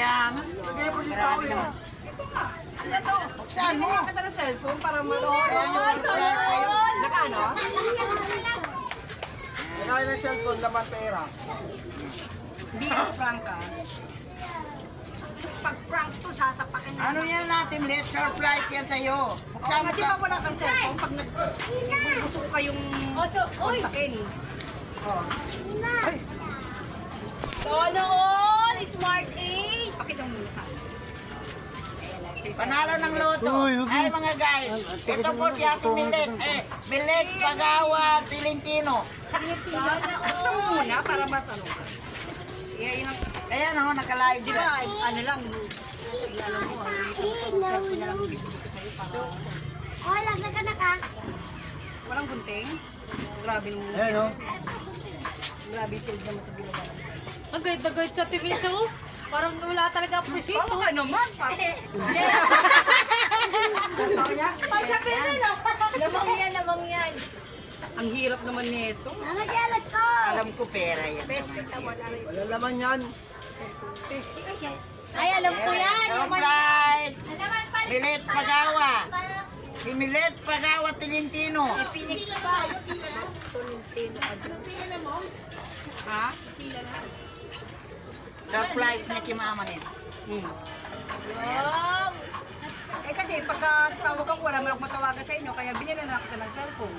Sayang. Grabe naman. Saan mo? Bigyan kita ng cellphone para manood. Naka ano? Kaya ng cellphone naman pera. Hindi ka prank ka. Pag prank to, sasapakin na. Ano yan natin, let's surprise yan sa'yo. Buksan mo ka wala kang cellphone pag nagbubuso ka yung kontakin. Oh. Sana all! Smart 8! Pakita mo muna ka. Panalo ng loto. Ay mga guys, ito po si Ate Milet. Milet Pagawa Tilintino. Buksan mo muna para matanong ka. Yun ang, Ayan ako, naka-live di siya. ba, ano lang, alam mo, cellphone na lang bibigay ko sa'yo para Oh, lagnagan na ka. walang gunting. Grabe nung, Ayan o. grabe yung shield naman ito ginawa. Ang ganda-ganda sa TV sa mo. Parang wala talaga appreciate. Oo ka naman, pati. Pagsabihin nila. Lamang yan. Ang hirap naman nito. Mama, let's go! Alam ko pera yan. Wala naman yan. Ay, alam ko yan. Surprise! Milet Pagawa. Si Milet Pagawa Tilintino. Phoenix pa. Ha? Surprise niya kay mama niya. Wow! Eh kasi pagka tawag ako, wala man ako matawagan sa inyo, kaya binili na kita ng cellphone.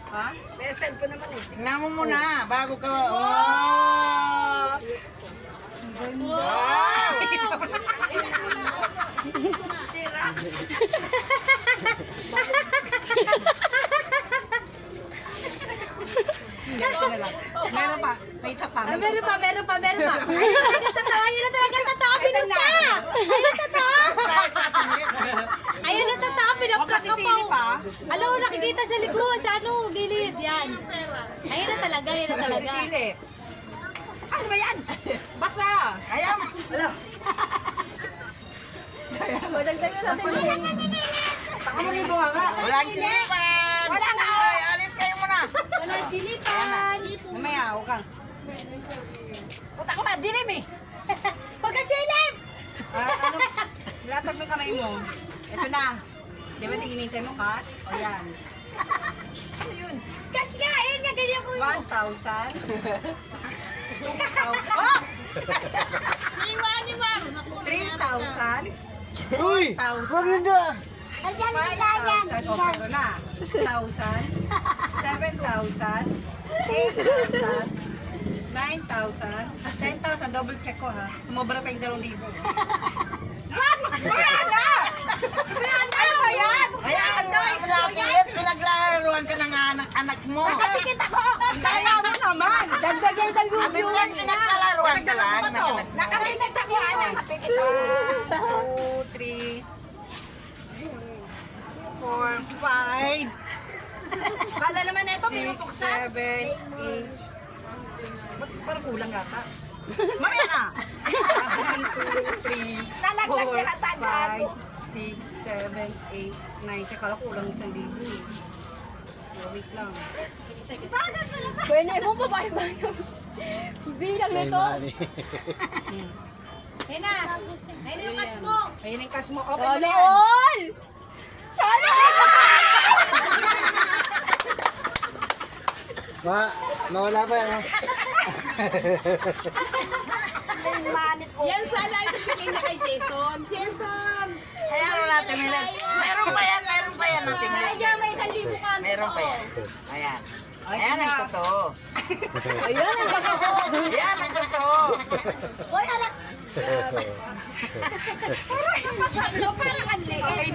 Ha? May cellphone naman eh. Tingnan mo muna, bago ka... Oh! Wow! Sira. Meron pa. May isa pa. Meron pa. Ayun na talaga totoo. Ayun na totoo. Ayun na totoo. Pinaprak ka pa. Alam mo, nakikita sa likod. Sa ano, gilid. Yan. Ayun na talaga. Sili. Ano ba yan? Basa. Ayan! Pakamulibo nga nga. Walang silipan! Wala na! Ay, alis kayo muna! Walang silipan. Mamaya, huwag kang. Puta ka ba? Dilim eh. Huwag kang silip. Ano? Latag mo yung kamay mo. Ito na. Di ba tinintay mo, Kat? O yan. Ano yun? Cash nga. Ayun nga. Ganyan ko. 1,000. 2,000. Oh! 3,000. Uy! 1,000. Wag na! 5,000. O, pero na. 6,000. 7,000. 8,000. 9,000. 10,000. Double check ko ha. Sumobra pa yung 2,000. Wala na! Ano ba yan? Ayan, Milet, pinaglalaruan ka ng anak mo. Nakapikit ako! Kaya mo naman! Dagdag yan sa At yan, pinaglalaruan ka lang ng anak mo. Nakapikit sa kuha ng 2, 3, 4, 5, Kala naman na ito. 6, 7, 8. Ba't parang kulang yata? Mamaya na! 1, 2, 3, 4, 5, 6, 7, 8, 9. Kaya kulang 1,000 eh. Wait lang. Pwede mo pa ba? Bilang nito. Ayun na. Ayun yung cash mo. Ayun yung cash mo. Open mo Sana na yan. all! Sana all! Mawala pa yan. Yan sana ito bigay na kay Jason. Jason! Ayan natin, Milet. Meron pa yan natin, Milet. Ay, may 1,000 ka. Meron pa yan. Ayan. Ayan ang totoo. Ayan, ang totoo. Ayan ang totoo. Hoy, anak. Parang ang liit.